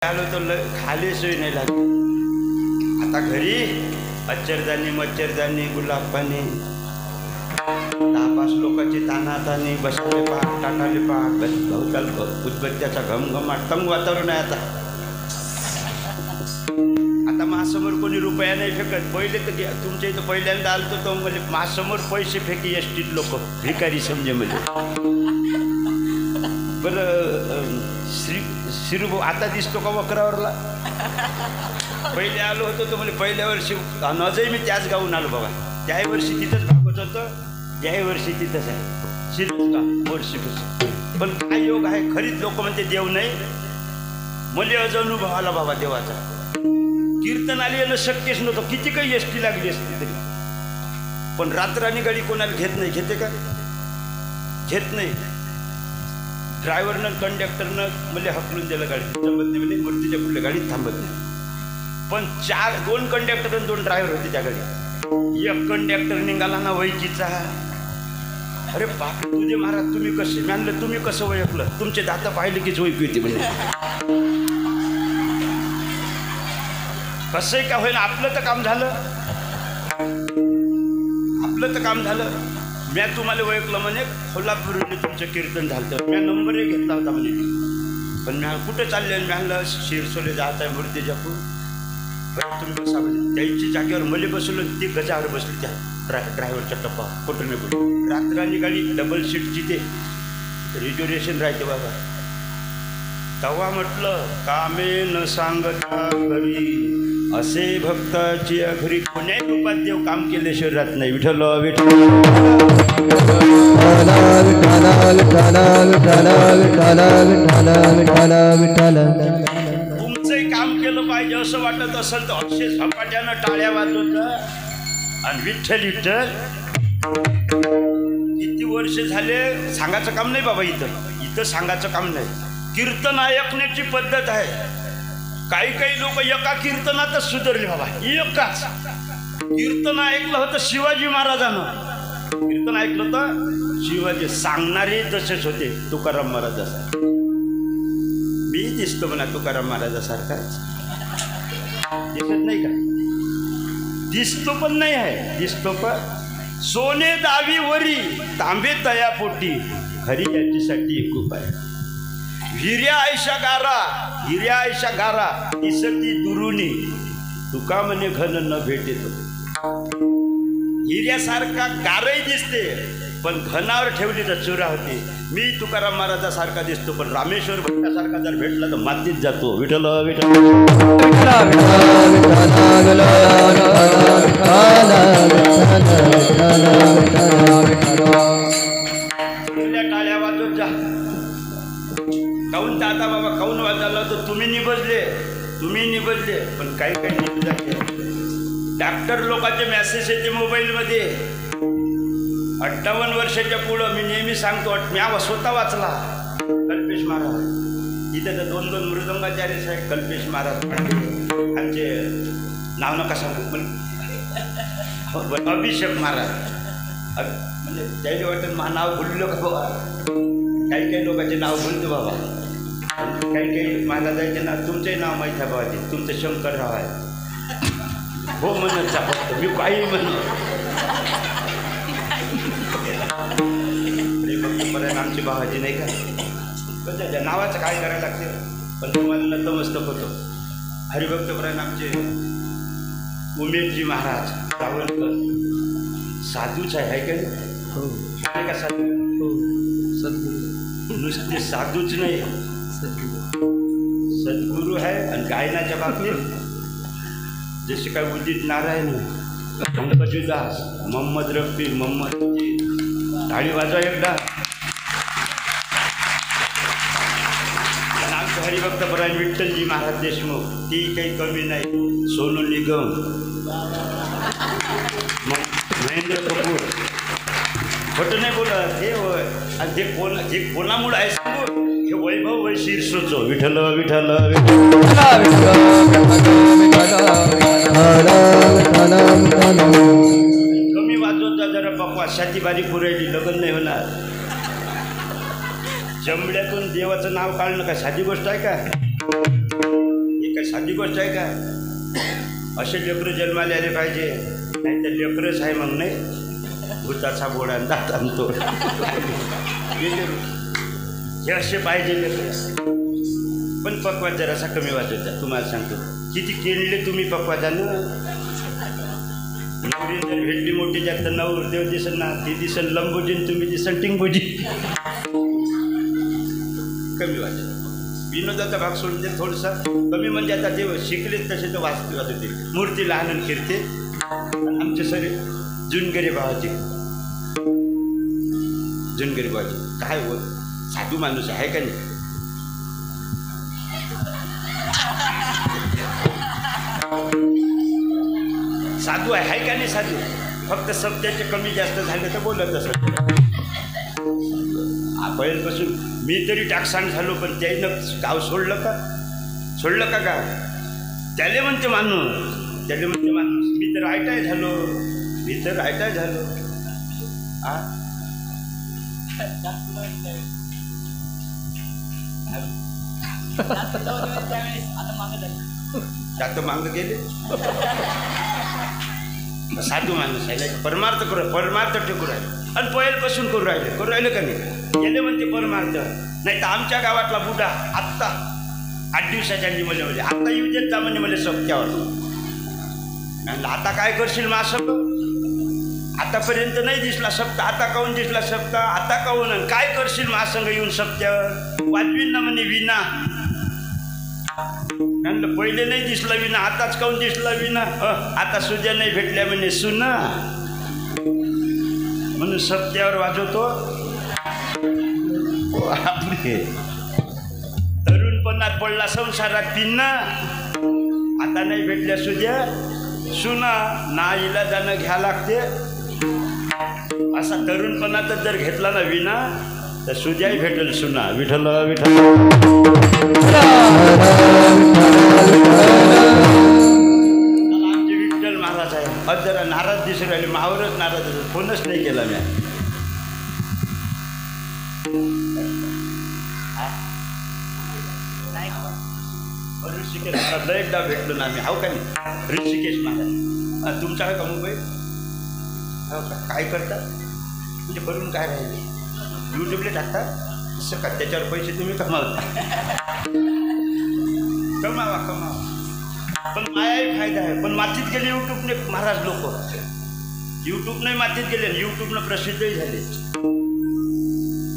आलो तर खाली सोय नाही लागली. आता घरी अच्चरदानी मच्छरदानी गुलाब पाणी 10-5 लोकांची तानातानी बसले पाक टाटाले पाक भवताल उदबत्त्याचा घमघमाट तंग वातावरण आहे. आता माझ्यासमोर कोणी रुपया नाही फेकत. पहिले तर तुमच्या इथं पहिल्यांदा आलतो तो म्हणजे माझ्यासमोर पैसे फेकी एसटीत लोक भिकारी समजे म्हणजे. बरं शिरूभाऊ आता दिसतो का वक्रावरला? पहिले आलो होतो तो म्हणजे पहिल्या वर्षी नजही मी त्याच गावून आलो बघा. त्याही वर्षी तिथंच भागवत होतं, याही वर्षी तिथंच आहे शिरूच का वर्षीपासून. पण काय योग आहे खरीच लोक म्हणते देव नाही. मला अजून अनुभव आला बाबा देवाचा. कीर्तन आली येणं शक्यच नव्हतं. किती काही एसटी लागली असती तरी. पण रात्रानी गाडी कोणाला घेत नाही. घेते का? घेत नाही. ड्रायव्हरनं कंडक्टरनं मला हकलून दिलं गाडी थांबत नाही म्हणजे मूर्तीच्या पुढल्या गाडीत थांबत नाही. पण 2 कंडक्टर आणि 2 ड्रायव्हर होते त्या गाडीत. एक कंडक्टर निघाला ना वैकीचा. अरे बाप तुझे महाराज तुम्ही कसे? मी आणलं तुम्ही कसं ओळखलं? तुमचे दाता पाहिले कीच ओळखी होती म्हणजे. कसंही का होईल आपलं तर काम झालं. आपलं तर काम झालं. मी तुम्हाला ओळखलं म्हणे कोल्हापूरने तुमचं कीर्तन झालं. मी नंबरही घेतला होता म्हणे. पण मी कुठं चालले? मी आणलं शिरसोले जात आहे मूर्ती जपून. तुम्ही बसा म्हणजे त्याची जागेवर मले बसवलं. ती गजावर बसली त्या ड्रायव्हरच्या टप्पा कुठं नाही कुठे. रात्रानी गाडी डबल सीटची ते रिझर्वेशन राहते बाबा. तेव्हा म्हटलं कामे न सांगता घरी असे भक्ताची घरी कोण्याही रूपात देव काम केल्याशिवाय राहत नाही. विठ्ठल विठ्ठल तुमचंही काम केलं पाहिजे असं वाटत असेल तर अक्षय झपाट्यानं टाळ्या वाजवत आणि विठ्ठल विठ्ठल. किती वर्ष झाले सांगायचं काम नाही बाबा. इथं सांगायचं काम नाही. कीर्तन ऐकण्याची पद्धत आहे. काही लोक एका कीर्तनातच सुधारले बाबा. एकाच कीर्तन ऐकलं होतं शिवाजी महाराजांना. कीर्तन ऐकलं होतं शिवाजी. सांगणारे तसेच होते तुकाराम महाराजासारखे. मी दिसतो म्हणा तुकाराम महाराजासारखाच. दिसत नाही का? दिसतो पण नाही आहे. दिसतो पण सोने दावी वरी तांबे तया पोटी खरी याच्यासाठी खूप आहे. हिऱ्या आयशा गारा दिसती दुरुनी तुका म्हणे घन न भेटेत. हिऱ्यासारखा गारही दिसते पण घनावर ठेवली तर चुरा होते. मी तुकाराम महाराजासारखा दिसतो पण रामेश्वर भट्टासारखा जर भेटला तर मातीत जातो. विठ्ठल विठ्ठल टाळ्या वाजवत जा. काऊन दादा बाबा काऊन वाजवला तर तुम्ही निबजले पण काही निबजाचे. डॉक्टर लोकांचे मेसेज येते मोबाईलमध्ये. 58 वर्षाच्या पुढं मी नेहमी सांगतो. मी स्वतः वाचला कल्पेश महाराज. इथे तर 2 मृदंगाचार्य साहेब कल्पेश महाराज आमचे नाव नका सांगू पण अभिषेक महाराज म्हणजे त्याचे वाटतं नाव भुललो का बाबा. काही लोकांचे नाव भुलतो बाबा. काही महाराजांचे नाव तुमचंही नाव माहीत आहे बाबा. ते तुमचं शंकरराव आहे. हो म्हणत जा फक्त. मी काही म्हणतो पर्यंत आमची बाबाजी नाही का. पण त्याच्या नावाचं काय करायला लागते. पण तुम्हाला नतमस्तक होतो. हरिभक्तपर्यंत आमचे उमेशजी महाराज सावरकर साधूच आहे का नाही? हो का साधू? हो सद्गुरू. नुसते साधूच नाही सद्गुरू आहे. आणि गायनाच्या बाबतीत जसे काय उदित नारायण पंकजदास मोहम्मद रफी मोहम्मद टाळी वाजवा एकदा. आमचं हरिभक्तपरायण विठ्ठलजी महाराज देशमुख ती काही कमी नाही. सोनू निगम महेंद्र कपूर खोटं नाही बोलत. हे होय. आणि जे कोणामुळं आहे सांगू हे वैभव वै शिरसोचं. विठ्ठल विठ्ठल कमी वाजवता जरा बापा. छाती बारीक पुरायली लग्न नाही होणार. जमड्यातून देवाचं नाव काढणं का साधी गोष्ट आहे का? साधी गोष्ट आहे का? असे लेकरं जन्माला आले पाहिजे, नाही तर लेकरच आहे मग नाही भूताचा बोडा दात आणतो. हे असे पाहिजे लेकरं. पण पक्वात जरासा कमी वाजवतात. तुम्हाला सांगतो किती केले तुम्ही पक्वाजानं. नवरी जर भेटली मोठी जास्त नवरदेव दिसन ना, ती दिसन लंबोजीन, तुम्ही दिसन टिंगबोजी. कमी वाजत. विनोदाचा भाग सोडून ते थोडंसं कमी, म्हणजे आता ते शिकलेत तसे तर वाचते होते. मूर्ती लहान फिरते. आमचे सगळे जुनगरी भावाचे, जुनगरी भावाचे काय हो साधू माणूस आहे का नाही? साधू आहे का नाही? साधू फक्त शब्दाचे कमी जास्त झाले तर बोलत असत. पहिल्यापासून मी तरी टाकसाण झालो, पण त्यानं गाव सोडलं का? सोडलं का गाव? त्याले म्हणते माणूस, त्याले म्हणते माणूस. मी तर आयटाय झालो, मी तर आयटाय झालो. जात मागं गेले. साधू माणूस आहे, परमार्थ करू, परमार्थ टेकू राहिले. आणि पहिल्यापासून करू राहिले का नाही? गेले म्हणते परमार्थ. नाही तर आमच्या गावातला बुडा आत्ता 8 दिवसाच्या निमले म्हणजे आता येऊ देत जा म्हणजे मला सप्त्यावर. आता काय करशील मा सप्त? आतापर्यंत नाही दिसला सप्ता, आता काहून दिसला सप्ता? आता काहून काय करशील मा संग येऊन सप्त्यावर? वाजवीन ना म्हणे विना. पहिले नाही दिसला विना, आताच काहून दिसला विना? आता सुद्या नाही भेटल्या म्हणे सुना, म्हणून सप्त्यावर वाजवतो. तरुणपणात पडला संसारात पिन्ना, आता नाही भेटल्या सुद्या सुना, ना इलाजानं घ्या लागते. असा तरुणपणातच जर घेतला ना विना, तर सुद्याही भेटेल सुना. विठ्ठल विठ्ठल. आमचे विठ्ठल महाराज आहे. आज जरा नाराज दिसून राहिले, मावरच नाराज होतो. फोनच नाही केला मी. ऋषिकेश महाराज एकदा भेटलो ना आम्ही. हो का नाही? ऋषिकेश महाराज तुमचा आहे का मुंबई? हो का? काय करतात म्हणजे करून काय राहिले? यूट्यूबला टाकतात असं का? त्याच्यावर पैसे तुम्ही कमावता? कमावा कमावा, पण मायाही फायदा आहे. पण मातीत गेले यूट्यूबने महाराज लोक. यूट्यूबने मातीत गेले, यूट्यूबनं प्रसिद्धही झाले.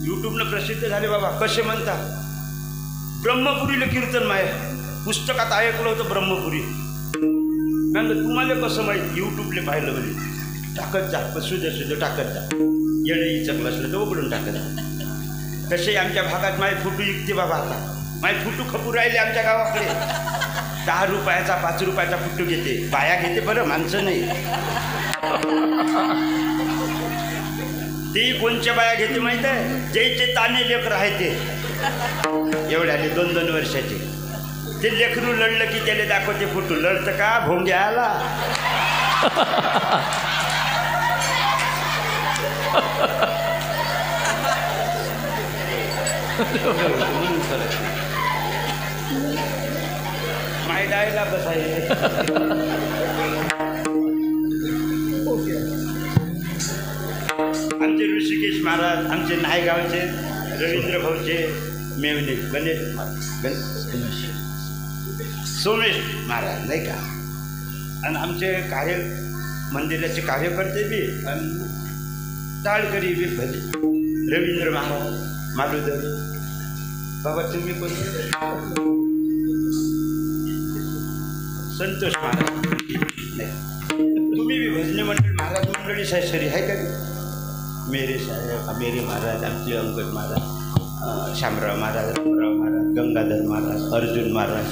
यूट्यूबनं प्रसिद्ध झाले बाबा. कसे म्हणतात? ब्रह्मपुरीला कीर्तन माया पुस्तकात ऐकलं होतं ब्रह्मपुरी. नंतर तुम्हाला कसं माहीत? यूट्यूबला पाहिलं म्हणजे टाकत जा, सुद्धा टाकत जा. येणंही चकलं असलं तर उघडून टाकत जा. तसे आमच्या भागात माय फुटू विकते बाबा. आता माय फुटू खपू राहिले आमच्या गावाकडे. 10 रुपयाचा 5 रुपयाचा फुटू घेते. बाया घेते बरं, माणसं नाही. ती कोणच्या बाया घेते माहीत आहे? ज्याचे ताने लेकर आहे ते एवढ्याले 2-2 वर्षाचे. ते लेकरू लढलं की त्याला दाखवते फुटू. लढतं का भोंग्या आला? माय डायला बसाय. आमचे ऋषिकेश महाराज, आमचे नायगावचे रवींद्र भाऊचे मेवणे गणेश सोमेश महाराज नाही का. आणि आमचे कार्य मंदिराचे कार्यकर्ते बी आणि टाळकरी बी भले. रवींद्र महाराज मालुदर बाबा. तुम्ही कोण? संतोष महाराज नाही. तुम्ही बी भजनी मंडळ महाराज मंडळी सरी आहे का? मेरे साहेब, मेरे महाराज, आमचे अंकट महाराज, शामराव महाराज, रामराव महाराज, गंगाधर महाराज, अर्जुन महाराज,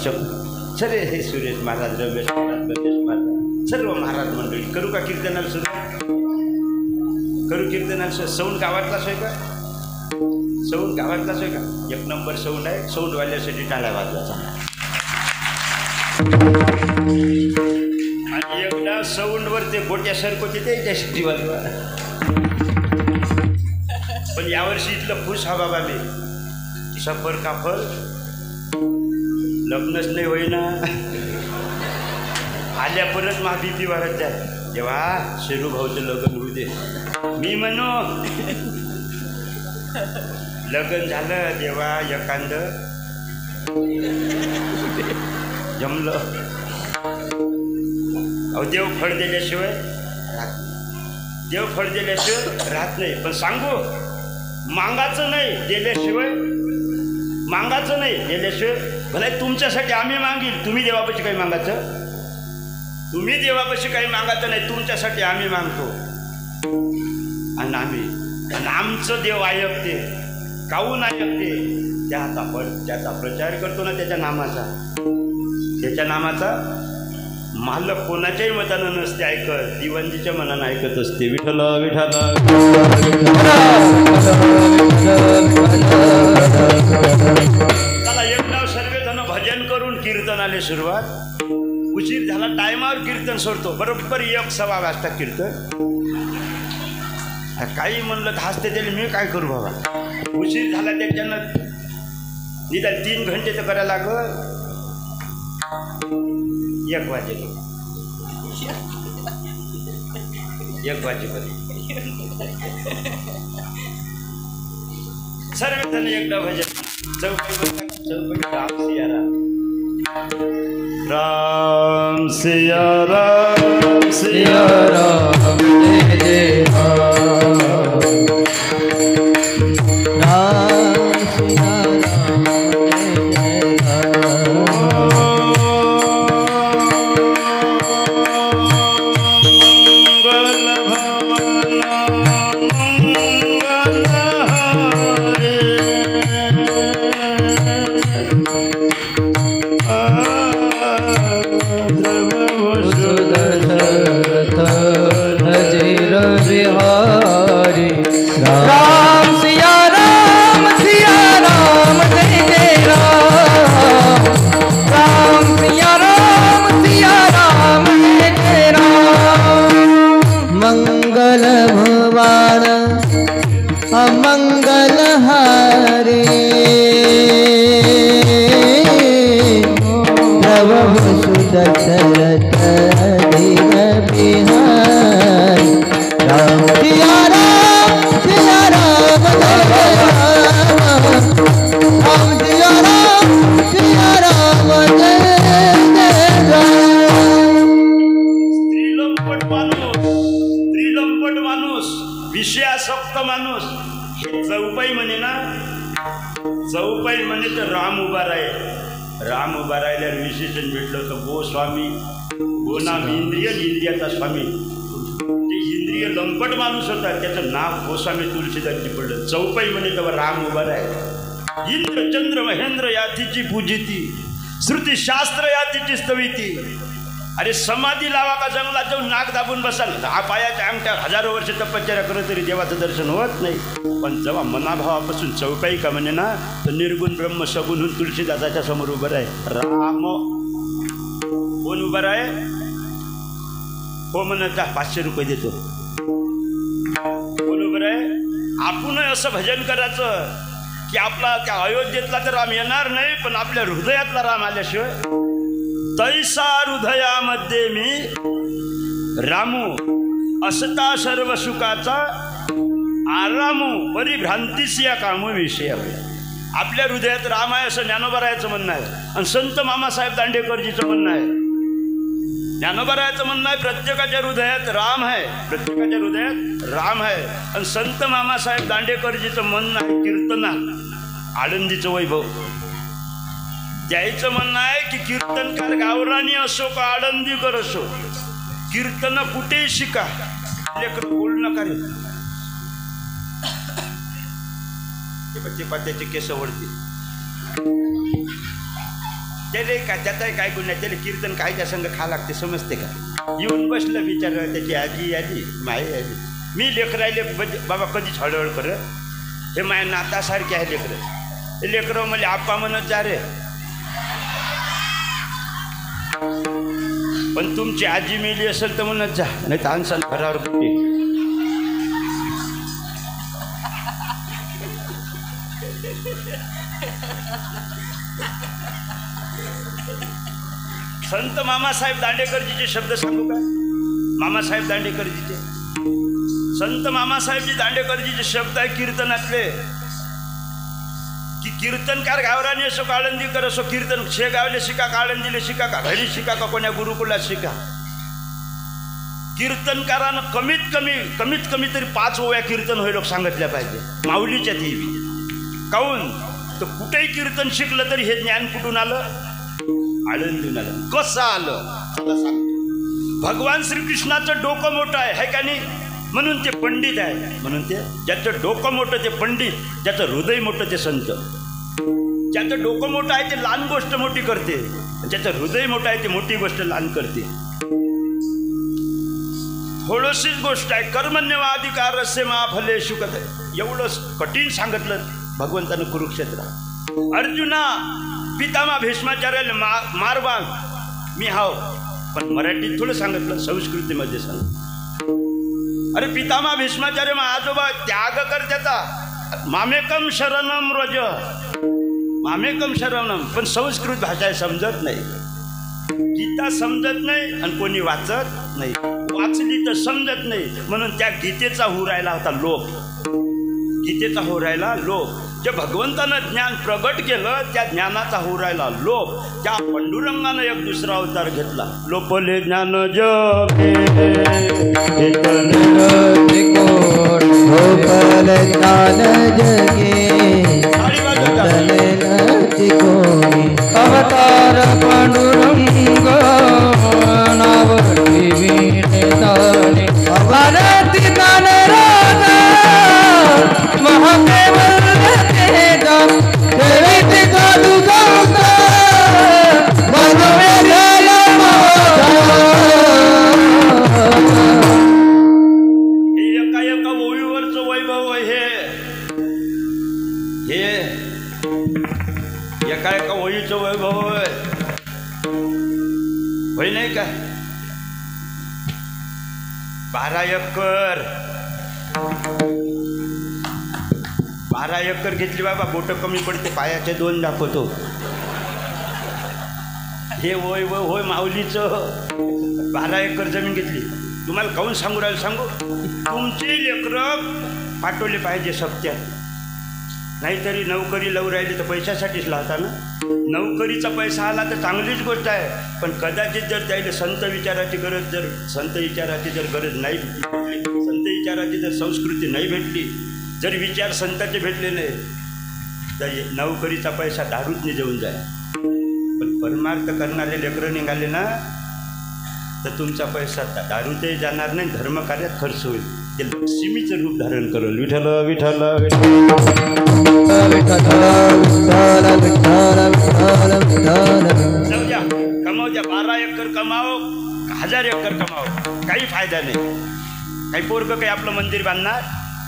सरे हे सुरेश महाराज, रमेश महाराज, गणेश महाराज, सर्व महाराज मंडळी. करू का कीर्तनाला सुरू? करू कीर्तनाला सुरू. सौंड गावातलाच आहे का? सौंड गावातलाच आहे का? 1 नंबर सौंड आहे. सौंडवाल्यासाठी टाळ्या वाजवायचा. आणि एकदा सौंडवर ते गोट्यासारखं होते त्याच्यासाठी वाजवा. पण यावर्षी इथलं खुश हा बाबा मी. सफर का फल लग्नच नाही होईना. आल्या परत मा BP वाढत जाय. जेव्हा शेरू भाऊचं लग्न होऊ दे. मी म्हणू लग्न झालं तेव्हा एखाद जमलं. अहो देव फळ दिल्याशिवाय देव फळ दिल्याशिवाय राहत नाही. पण सांगू मागायचं नाही दिल्याशिवाय, मागायचं नाही दिल्याशिवाय. भले तुमच्यासाठी आम्ही मागील, तुम्ही देवापाशी काही मागायचं, तुम्ही देवापाशी काही मागायचं नाही, तुमच्यासाठी आम्ही मागतो. आणि आमचं देव ऐकते. काहून ऐकते? त्यात आपण त्याचा प्रचार करतो ना, त्याच्या नामाचा मालक कोणाच्याही मतानं नसते ऐकत, दिवाणजीच्या मनानं ऐकत असते. विठ्ठल विठ्ठल. चला एक नाव सर्वजण भजन करून कीर्तनाला सुरुवात. उशीर झाला, टायमावर कीर्तन सोडतो. बरोबर 1:15 वाजता कीर्तन. काही म्हणलं तर हसते त्याला, मी काय करू बाबा. उशीर झाला त्याच्यानं निदान 3 घंटे तर करायला लागल. 1 वाजेपर्यंत सर्वजण एकदा भजन. चौपई राम सिया राम सिया राम जय जय राम सिया राम जय विशेषण भेटलं तर गोस्वामी, गोनाम इंद्रियाचा स्वामी. ते इंद्रिय लंपट माणूस होता, त्याचं नाव गोस्वामी तुलसीदासजी पडलं. चौपाई म्हणे तेव्हा राम उभा आहे. इंद्र चंद्र महेंद्र या तिची पूजिती, श्रुती शास्त्र या तिची स्तविती. अरे समाधी लावा का जंगलात जाऊन नाक दाबून बसाल, 10 पायाच्या अंगठ्या हजारो वर्ष तपश्चर्या करत तरी देवाचं दर्शन होत नाही. पण जेव्हा मनाभावापासून चौपाई का म्हणे ना, तर निर्गुण ब्रह्म सगुण होऊन तुलसीदासाच्या समोर उभं आहे. राम कोण उभं आहे? हो म्हणत 500 रुपये देतो. कोण उभं आहे? आपण असं भजन करायचं की आपला त्या अयोध्येतला तर राम येणार नाही, पण आपल्या हृदयातला राम आल्याशिवाय. तैसा हृदयामध्ये मी रामू असता सर्व सुखाचा आरामू परिभ्रांतीस या कामू विषय. आपल्या हृदयात राम आहे असं ज्ञानोबारायाचं म्हणणं आहे, आणि संत मामासाहेब दांडेकरजीचं म्हणणं आहे. ज्ञानोबारायाचं म्हणणं आहे प्रत्येकाच्या हृदयात राम आहे, प्रत्येकाच्या हृदयात राम आहे. आणि संत मामासाहेब दांडेकरजीचं म्हणणं आहे कीर्तना आळंदीचं वैभव. त्याचं म्हणणं आहे की कीर्तनकार गावरानी असो का आळंदीकर असो, कीर्तन कुठेही शिका, लेकरं बोल नका रे. ते त्याचे केस वळते त्याला काय, त्याचाही काय गुण नाही. त्याला कीर्तन कायच्या संग खा लागते समजते का? येऊन बसलं विचार, त्याची आजी आली माई आली. मी लेकरायले बाबा कधीच हळहळ कर, हे माझ्या नातासारखे आहे लेकरं. हे लेकरं मला आप्पा म्हणत जा रे. पण तुमची आजी मेली असेल तर म्हणत जा, नाही तर आणसान घरावर कुठे. संत मामासाहेब दांडेकरजीचे शब्द सांगू का? मामासाहेब दांडेकरजीचे, संत मामासाहेबजी दांडेकरजीचे शब्द आहे कीर्तनातले की कीर्तनकार गावरानी असो काळंदीकर असो, कीर्तन शेगावले शिका, काळंदीले शिका, का घरी शिका, का कोण्या गुरुकुलात शिका, कीर्तनकारानं कमीत कमी तरी 5 ओव्या कीर्तन होईल सांगितल्या पाहिजे माऊलीच्या देवी. काऊन तर कुठेही कीर्तन शिकलं तरी हे ज्ञान कुठून आलं? आळंदीहून आलं. कसं आलं? भगवान श्रीकृष्णाचं डोकं मोठं आहे का नाही, म्हणून ते पंडित आहे. म्हणून ते ज्याचं डोकं मोठं ते पंडित, ज्याचं हृदय मोठं ते संत. ज्याचं डोकं मोठं आहे ते लहान गोष्ट मोठी करते, ज्याचं हृदय मोठं आहे ते मोठी गोष्ट लहान करते. थोडीशीच गोष्ट आहे. कर्मण्यवाधिकार रस्य मा फले शुकत. एवढं कठीण सांगितलं भगवंतानं कुरुक्षेत्रात. अर्जुना पितामा भीष्माचार्याला मारवा मी हाव, पण मराठीत थोडं सांगितलं, संस्कृतीमध्ये सांग. अरे पितामा भीष्माचार्य आजोबा त्याग करत्याता, मामेकम शरणम रज, मामेकम शरणम. पण संस्कृत भाषा समजत नाही, गीता समजत नाही आणि कोणी वाचत नाही. वाचली तर समजत नाही, म्हणून त्या गीतेचा हो राहिला होता लोक, गीतेचा हो राहिला लोक. जे भगवंतानं ज्ञान प्रगट केलं त्या ज्ञानाचा हो राहिला लोक. त्या पंडुरंगानं एक दुसरा अवतार घेतला. लोपले ज्ञान जगे अवतार पांडुरंग नाव भारती कानराज महादेव एका ओळीवरचं वैभव हे एका ओळीचं वैभव होय नाही का? 12 एकर 12 एकर घेतली बाबा. बोट कमी पडते, पायाचे 2 दाखवतो. हे वैभव होय माऊलीचं. 12 एकर जमीन घेतली. तुम्हाला काहून सांगू राहिलं सांगू? तुमचे लेकरं पाठवले पाहिजे सप्त्यात. नाहीतरी नोकरी लावून राहिली तर पैशासाठीच लावता ना. नोकरीचा पैसा आला तर चांगलीच गोष्ट आहे, पण कदाचित जर त्याला संत विचाराची गरज जर गरज नाही भेटली, संत विचाराची जर संस्कृती नाही भेटली, जर विचार संताचे भेटले नाही तर नोकरीचा पैसा दारूतने जेवून जाईल. पण परमार्थ करणारे लेकरं निघाले ना तर तुमचा पैसा दारूतही जाणार नाही, धर्मकार्यात खर्च होईल. ते लक्ष्मीचं रूप धारण करेल. विठ्ठल विठ्ठल जाऊ द्या, कमाव द्या. 12 एकर कमाव, 1000 एकर कमाव, काही फायदा नाही. काही पोरगं काही आपलं मंदिर बांधणार,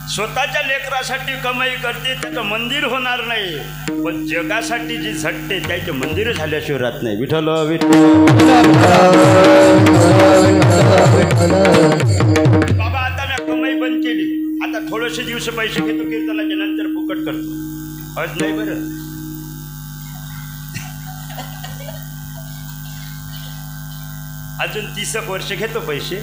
स्वतःच्या लेकरासाठी कमाई करते, त्याचं मंदिर होणार नाही. पण जगासाठी जी झटते त्याचे मंदिर झाल्याशिवाय राहत नाही. विठ्ठल बाबा आता मी कमाई बंद केली, आता थोडेसे दिवस पैसे घेतो कीर्तनाच्या, नंतर फुकट करतो. आज नाही बरं. अजून 30 वर्ष घेतो पैसे,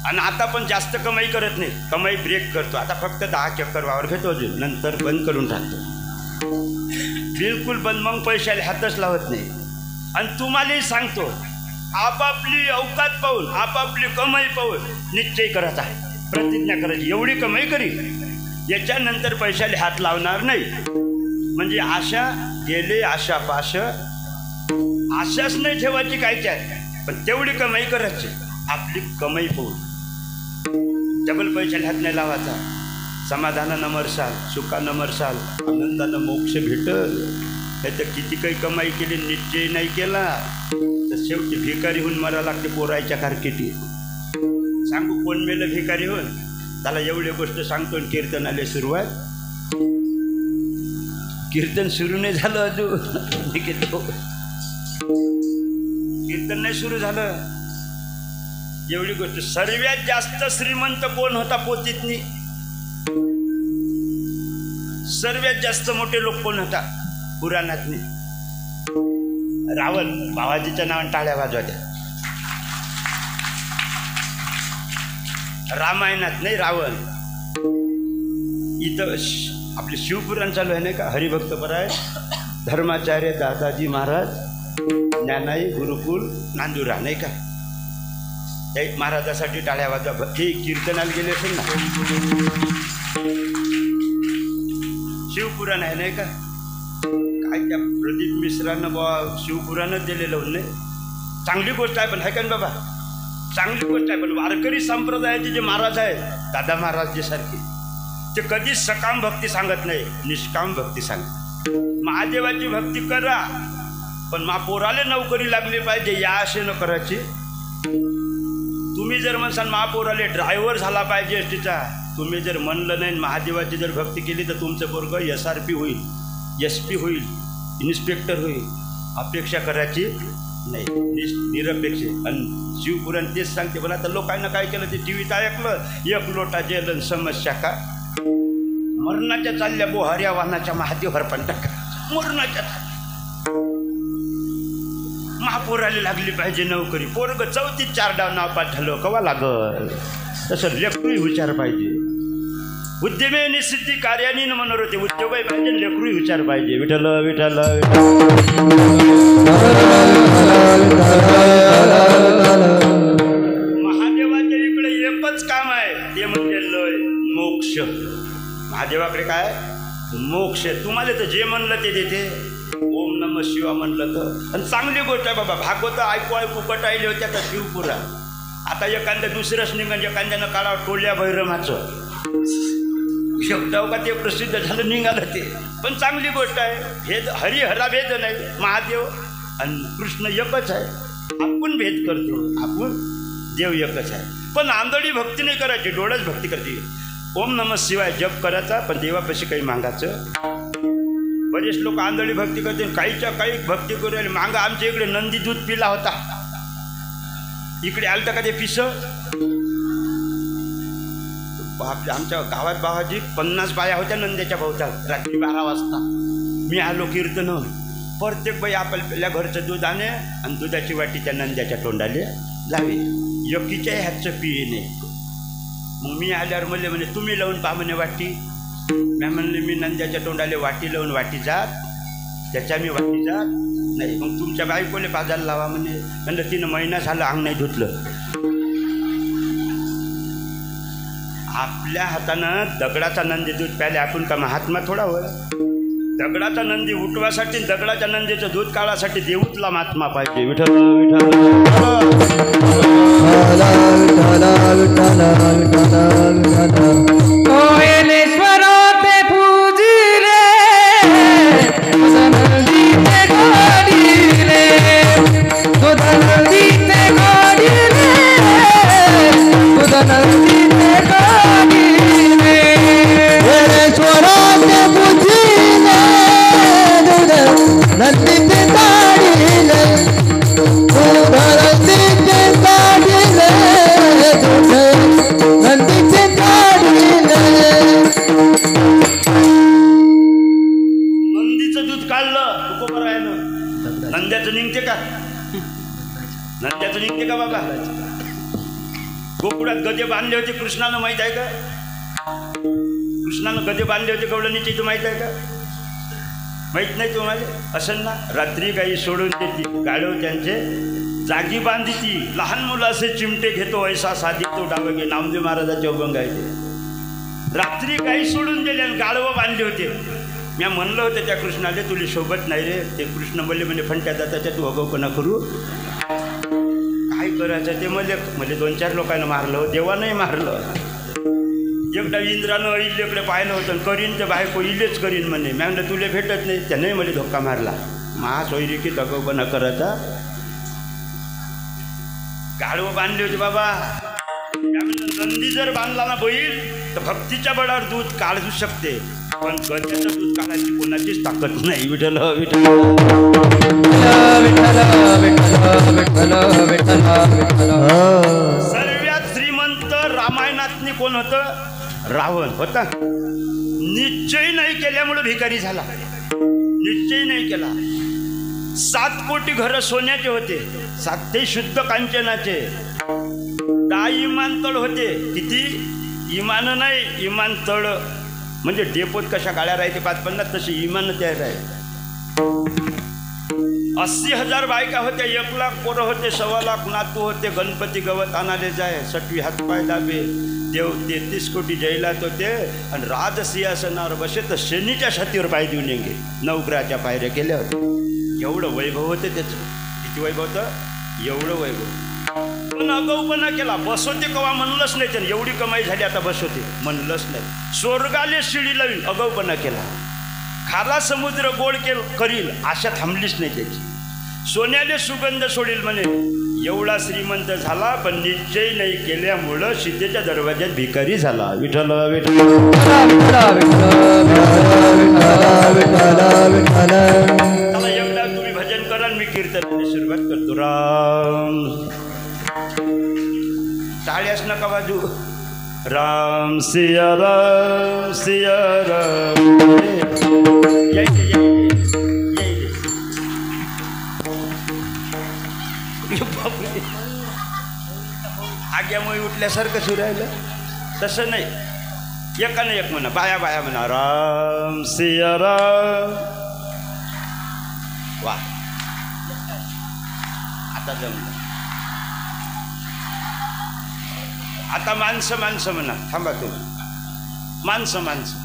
आणि आता पण जास्त कमाई करत नाही. कमाई ब्रेक करतो. आता फक्त 10 एकर वावर घेतो, अजून नंतर बंद करून टाकतो. बिलकुल बंद. मग पैशाला हातच लावत नाही. आणि तुम्हालाही सांगतो, आपापली अवकात पाहून, आपापली कमाई पाहून निश्चय करत आहे, प्रतिज्ञा करायची एवढी कमाई करी, याच्यानंतर पैशाला हात लावणार नाही. म्हणजे आशा गेले, आशा पाश, आशाच नाही ठेवायची कायच्यात, पण तेवढी कमाई करायची आपली कमाई पाहून. डबल पैशाला हात नाही लावायचा. समाधानानं मरसाल, सुखानं मरसाल, आनंदानं मोक्ष भेटल. नाही तर किती काही कमाई केली, निश्चय नाही केला तर शेवटी भिकारी होऊन मरा लागते पोरायच्या कारकिटी. सांगू कोण मेलं भिकारी होऊन? त्याला एवढी गोष्ट सांगतो. कीर्तनाला सुरुवात, कीर्तन सुरू नाही झालं अजून, कीर्तन नाही सुरू झालं. एवढी गोष्ट. सर्वात जास्त श्रीमंत कोण होता पोतीतनी? सर्वात जास्त मोठे लोक कोण होता पुराणातनी? रावण बाबाजीच्या नावाने टाळ्या वाजवायच्या. रामायणात नाही रावण. इथं आपले शिवपुराण चालू आहे नाही का, हरिभक्तपराय धर्माचार्य दादाजी महाराज ज्ञानाई गुरुकुल नांदुरा नाही का, त्या महाराजासाठी टाळ्या वाजवा. हे कीर्तनाला गेले असेल ना, शिवपुराण आहे नाही का. काय त्या प्रदीप मिश्रानं बाबा शिवपुराणच दिलेलं नाही. चांगली गोष्ट आहे पण आहे का ना बाबा, चांगली गोष्ट आहे. पण वारकरी संप्रदायाचे जे महाराज आहेत दादा महाराज जे सारखे, ते कधीच सकाम भक्ती सांगत नाही, निष्काम भक्ती सांगत. महादेवाची भक्ती करा पण महापोराले नोकरी लागली पाहिजे या आशेनं करायची. तुम्ही जर म्हणसाल महापोराले ड्रायव्हर झाला पाहिजे एसटीचा, तुम्ही जर म्हणलं नाही महादेवाची जर भक्ती केली तर तुमचं पोरगं SRP होईल, SP होईल, इन्स्पेक्टर होईल. अपेक्षा करायची नाही, निरपेक्ष. आणि शिवपुराण तेच सांगते. पण आता लोकांना काय केलं, ते TVत ऐकलं, एक लोटा जेलन समस्या का, मरणाच्या चालल्या बोहाऱ्या वाहनाच्या महादेवर पण टाका. मरणाच्या महापोराला लागली पाहिजे नोकरी. पोरग 34 डाव नाव पाठ झालं कवा लागल. तसं लेकरूही विचार पाहिजे. उद्यमे निश्चिती कार्यानी न म्हणत होते, उद्योगही पाहिजे, लेकरूही विचार पाहिजे. विठ्ठल विठ्ठल महादेवाच्या इकडे एकच काम आहे, ते म्हणजे लय मोक्ष. महादेवाकडे काय मोक्ष. तुम्हाला तर जे म्हणलं ते देते. ओम नमः शिवा म्हणलं तर. आणि चांगली गोष्ट आहे बाबा. भागवत ऐकू ऐकू कटायले होते आता शिवपुरा. आता एखाद्या दुसरंच निघन, एखाद्यानं काढावं टोल्या भैरमाचं शब्दाव का ते प्रसिद्ध झालं निघालं ते. पण चांगली गोष्ट आहे. भेद हरिहरा भेद नाही. महादेव आणि कृष्ण एकच आहे. आपण भेद करतो, आपण देव एकच आहे. पण आंधळी भक्ती नाही करायची, डोळ्याच भक्ती करते. ओम नमः शिवाय जप करायचा पण देवापाशी काही मागायचं. बरेच लोक आंधळी भक्ती करते, काहीच्या काही भक्ती करू राहिले. मागं आमच्या इकडे नंदी दूध पिला होता. इकडे आलं तर का ते पिस. आपल्या आमच्या गावात बाबाजी 50 बाया होत्या नंद्याच्या भोवतात. रात्री 12 वाजता मी आलो कीर्तन. प्रत्येक बाई आपल्या घरचं दूध आणे आणि दुधाची वाटी त्या नंद्याच्या तोंडाले लावे. एकीच्याही हातचं पिये नाही. मग मी आल्यावर म्हणले म्हणे तुम्ही लावून पहा म्हणे वाटी. मी म्हणले मी नंद्याच्या तोंडाले वाटी लावून वाटी जात, त्याच्या मी वाटी जात नाही. मग तुमच्या बायकोले पाजायला लावा म्हणे. म्हणलं तिनं महिना झाला अंग नाही धुतलं. आपल्या हातानं दगडाचा नंदी दूध प्याले आपण का महात्मा थोडा होय. दगडाचा नंदी उठवासाठी, दगडाच्या नंदीचं दूध काढासाठी देऊतला महात्मा पाहिजे. विठ्ठल कोयलेश्वर ते पूजिले नदीते गाडिले, दूध नदीते गाडिले, दूध नदीते गाडिले. कोयलेश्वर ते पूजिले दूध नदीते गाडिले, दूध नदीते गाडिले, दूध नदीते गाडिले. नंदीचं दूध काढलं तुकोबर आहे ना. नंद्याचं निघते का? नंद्याचं निघते का बाबा? गोकुळात गदे बांधले होते कृष्णानं, माहीत आहे का? कृष्णानं गदे बांधले होते गवळणीचे, तू माहीत आहे का? माहीत नाही तुम्हाला? असेल ना. रात्री गाई सोडून देती, गाढव त्यांचे जागी बांधिती. लहान मुलं असे चिमटे घेतो ऐसा साधी तो डावगे. नामदेव महाराजाचे अभंग आहे ते. रात्री गाई सोडून दिले आणि गाढवं बांधले होते. मी म्हणलं होतं त्या कृष्णाला तुला सोबत नाही रे. ते कृष्ण बोलले म्हणजे फंट्या जाताच्या तू अगवपणा करू. काय करायचं ते म्हणजे 2-4 लोकांना मारलं, देवानंही मारलं. एकदा इंद्रानं इल्लेकडे पाहिलं होतं, करीन तर बायको इलेच करीन म्हणे. मी म्हणलं तुला भेटत नाही. त्याने मला धक्का मारला. महासोयरिकीत अगवपणा करायचा. गाढवं बांधले होते बाबा. नंदी जर बांधला ना बैल तर भक्तीच्या बळावर दूध काढू शकते, पण गद्याचं दूध काढायची कोणाचीच ताकद नाही. विठ्ठल विठ्ठल सर्वात श्रीमंत रामायणातनी कोण होतं? रावण होता. निश्चय नाही केल्यामुळे भिकारी झाला. निश्चय नाही केला. 7 कोटी घरं सोन्याचे होते, 7 ते शुद्ध कांचनाचे. 10 विमानतळ होते. किती? विमान नाही, विमानतळ म्हणजे डेपोत कशा गाड्या राहते 5-50 तशी विमान तयार आहे. 80,000 बायका होत्या, 1 लाख पोरं होते, 1.25 लाख नातू होते. गणपती गवत आणाले जाय, 6वी हातपाय दाबे. देव 33 कोटी जैलात होते आणि राजसिंहासनावर बसे तर शनीच्या छातीवर पाय देऊन येंगे. 9 ग्रहाच्या पायऱ्या केल्या होत्या. एवढं वैभव होते त्याचं. किती वैभव होतं? एवढं वैभव. पण अगाऊपणा केला. बसवते कवा म्हणलंच नाही त्यानं. एवढी कमाई झाली आता बसवते म्हणलंच नाही. स्वर्गाले शिडी लावीन अगाऊपणा केला. खाला समुद्र गोड करील आशा थांबलीच नाही त्याची. सोन्याले सुगंध सोडील म्हणे. एवढा श्रीमंत झाला पण निश्चय नाही केल्यामुळं सीतेच्या दरवाज्यात भिकारी झाला. विठ्ठल विठ्ठल चला एकदा तुम्ही भजन करा, मी कीर्तनाने सुरुवात करतो. राम टाळ्यास नका बाजू. राम सिया राम सिया राम. आग्यामुळे उठल्यासारखं सुरायलं तसं नाही. एकानं एक म्हणा, बाया बाया म्हणा. राम सिया राम. वा आता जमलं. आता माणसं माणसं म्हणा. थांबा तुम्ही. माणसं माणसं.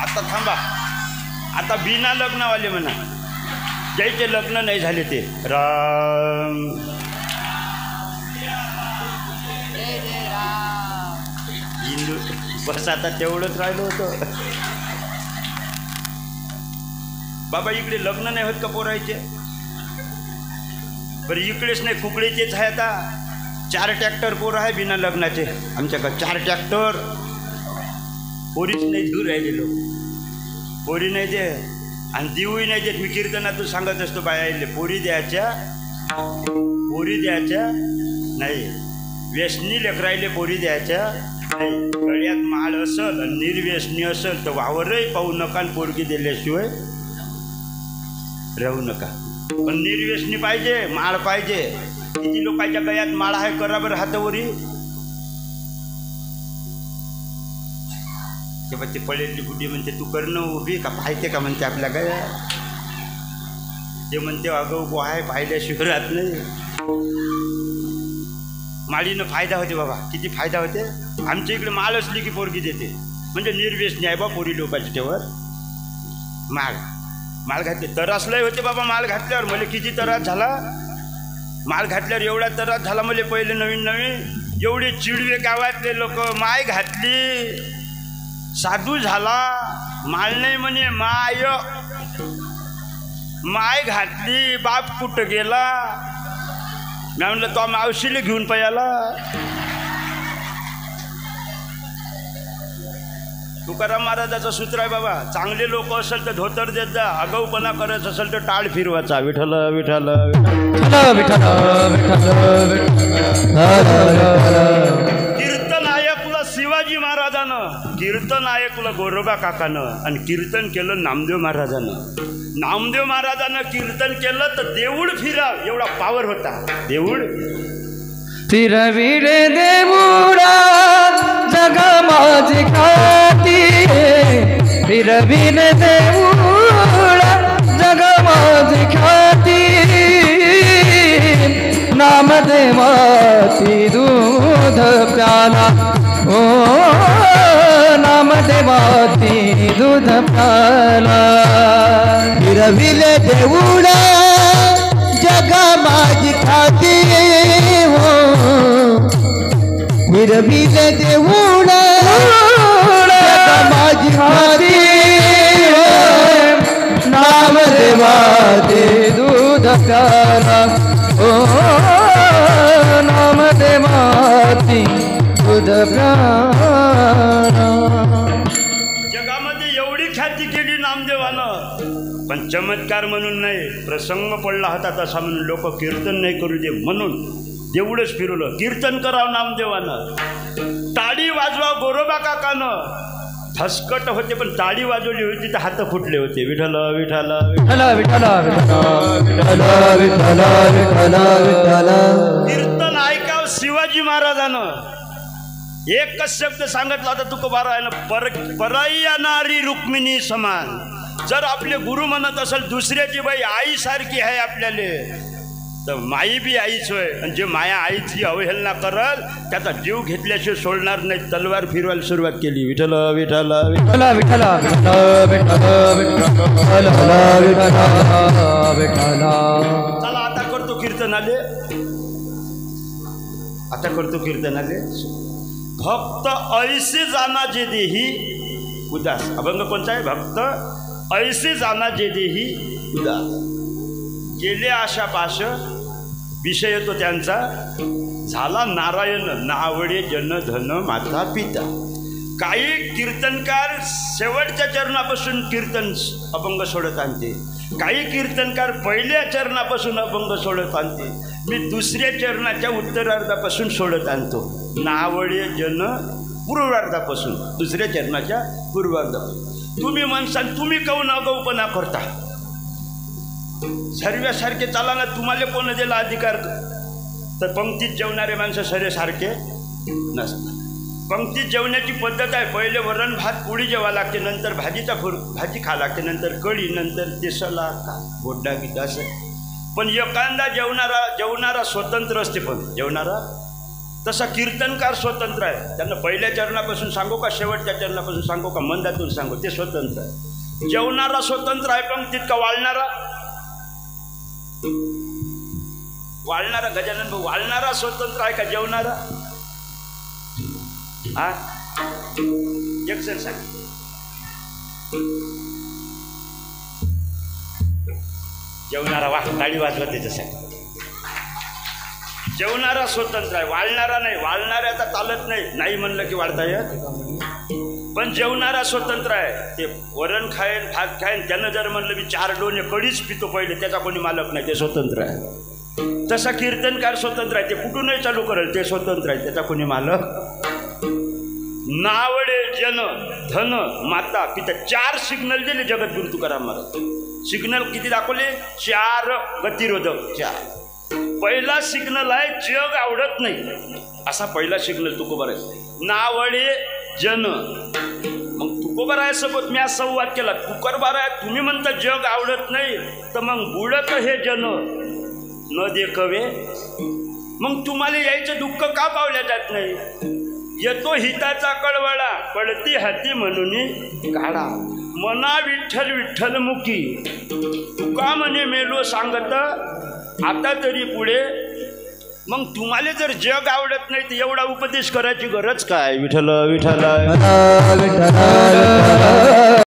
आता थांबा. आता बिना लग्नवाले म्हणा, ज्याचे लग्न नाही झाले ते. राम हिंदू बस. आता तेवढंच राहिलं होतं. बाबा इकडे लग्न नाही होत का पोरायचे? बरं इकडेच नाही, कुकडेचेच आहे. आता 4 ट्रॅक्टर पोरं आहे बिना लग्नाचे आमच्याकडे. 4 ट्रॅक्टर. पोरीच नाही दूर राहिले लोक. पोरी नाही दे आणि देऊही नाही देत. मी कीर्तनातून सांगत असतो बायाले, पोरी द्यायच्या, पोरी द्यायच्या नाही. व्यसनी लेकरायले पोरी द्यायच्या नाही. गळ्यात माळ असल आणि निर्व्यसनी असल तर वावरही पाहू नका आणि पोरगी दिल्याशिवाय राहू नका. पण निर्व्यसनी पाहिजे, माळ पाहिजे. किती लोकांच्या गळ्यात माळ आहे करा बरं हातावरी. तेव्हा ते पळेली बुड्डी म्हणते तू करणं उभी का पाहते का म्हणते आपल्या गळ्या. ते म्हणते अगं गो आहे फायद्याशिवाय राहत नाही. माळीनं फायदा होते बाबा. किती फायदा होते. आमच्या इकडे माळ असली की पोरगी देते म्हणजे निर्व्यसनी आहे बा पोरी लोकांच्या तेवर. माळ घातले तरास लय होते बाबा. माळ घातल्यावर मला किती त्रास झाला. माळ घातल्यावर एवढा त्रास झाला मला. पहिले नवीन नवीन एवढे चिडवे गावातले लोक. माय घातली साधू झाला. माळ नाही म्हणे माय. माय घातली बाप कुठं गेला. मी म्हणलं तो मावशीला घेऊन पयाला. तुकाराम महाराजाचं सूत्र आहे बाबा. चांगले लोक असेल तर धोतर देत जा. आगाऊपणा करायचं असेल तर टाळ फिरवायचा. विठ्ठल विठ्ठल कीर्तन ऐकलं शिवाजी महाराजानं, कीर्तन ऐकलं गोरोबा काकानं आणि कीर्तन केलं नामदेव महाराजानं. नामदेव महाराजानं कीर्तन केलं तर देऊळ फिराव एवढा पावर होता. देऊळ फिरविले देऊळा जग माझी खाती. फिरविले देऊळा जग माझी खाती. नामदेवाची दूध प्याला. ओ नामदेवाची दूध प्याला. फिरविले देऊळा जग माझी खाती. फिरविले देऊळा जग माझी खाती. नामदेवाचे दूध प्याला. ओ नामदेवाची दूध प्याला. जगामध्ये एवढी ख्याती केली नामदेवानं पण चमत्कार म्हणून नाही. प्रसंग पडला होता तसा म्हणून लोक कीर्तन नाही करू दे म्हणून देऊळच फिरवलं. कीर्तन करावं नामदेवानं, टाळी वाजवा गोरोबा काकानं. धसकट होते पण टाळी वाजवली होती तर हात फुटले होते. विठ्ठल विठ्ठल विठ्ठल विठ्ठल विठ्ठल विठ्ठल विठ्ठल विठ्ठल. कीर्तन ऐकाव शिवाजी महाराजानं एकच शब्द सांगितला होता तुकोबारायानं, पराई नारी रुक्मिणी समान. जर आपले गुरु म्हणत असेल दुसऱ्याची बाई आईसारखी आहे आपल्याला, तर माई बी आईच होय. आणि जे माया आईची अवहेलना करल त्याचा जीव घेतल्याशिवाय सोडणार नाही. तलवार फिरवायला सुरुवात केली. विठ्ठल विठ्ठल विठ्ठल विठ्ठल विठ्ठल विठ्ठल विठ्ठल विठ्ठल. चला आता करतो कीर्तन आले, आता करतो कीर्तन आले. भक्त ऐसे जाना जे देही उदास. अभंग कोणता आहे? भक्त ऐसे जाना जे देही उदास. गेले आशा पाश विषय तो त्यांचा, झाला नारायण नावडे जन धन माता पिता. काही कीर्तनकार शेवटच्या चरणापासून कीर्तन अभंग सोडत आणते, काही कीर्तनकार पहिल्या चरणापासून अभंग सोडत आणते. मी दुसऱ्या चरणाच्या उत्तरार्धापासून सोडत आणतो. नावडे जन पूर्वार्धापासून, दुसऱ्या चरणाच्या पूर्वार्धापासून. तुम्ही म्हणसाल तुम्ही काहून आगाऊपणा करता? सर्व्यासारखे चाला ना, तुम्हाला कोण दिला अधिकार? तर पंक्तीत जेवणारे माणसं सर्वसारखे नसतात. पंक्तीत जेवण्याची पद्धत आहे. पहिले वरण भात पोळी जेवा लागते, नंतर भाजी खा लागते, नंतर कढी, नंतर तेसला का गोड्डा गिड्डा असं. पण एखादा जेवणारा स्वतंत्र असते. पण जेवणारा तसा कीर्तनकार स्वतंत्र आहे. त्यांना पहिल्या चरणापासून सांगू का शेवटच्या चरणापासून सांगू का मंदातून सांगू, ते स्वतंत्र आहे. जेवणारा स्वतंत्र आहे पंक्तीत का वाळणारा गजानन भाऊ वाळणारा स्वतंत्र आहे का जेवणारा? हा एक जण सांग. जेवणारा टाळी वाजवा त्याच्यासाठी. जेवणारा स्वतंत्र आहे, वाळणारा नाही. वाळणाऱ्याचा चालत नाही म्हणलं की वाढता येत. पण जेवणारा स्वतंत्र आहे. ते वरण खायन भात खायन, त्यानं जर म्हणलं मी 4 डोने कढीच पितो पहिले, त्याचा कोणी मालक नाही, ते स्वतंत्र आहे. तसा कीर्तनकार स्वतंत्र आहे, ते कुठूनही चालू करेल, ते स्वतंत्र आहे, त्याचा कोणी मालक. नावडे जन धन माता पिता 4 सिग्नल दिले जगद्गुरु तुकाराम महाराज. सिग्नल किती दाखवले? 4 गतिरोधक. 4. पहिला सिग्नल आहे जग आवडत नाही, असा पहिला सिग्नल तुकोबाराय. नावडे जन. मग तुकोबारायासोबत मी आज संवाद केला. तुकोबाराय तुम्ही म्हणता जग आवडत नाही, तर मग बुडत हे जन न देखवे. मग तुम्हाला यायचं दुःख का पावल्या जात नाही? येतो हिताचा कळवळा, पडती हाती म्हणून काढा. मना विठ्ठल विठ्ठल मुखी, तुका म्हणे मेलो सांगत आता तरी पुढे. मग तुम्हाला जर जग आवडत नाही तर एवढा उपदेश करायची गरज काय? विठ्ठल विठ्ठल विठ्ठल विठ्ठल.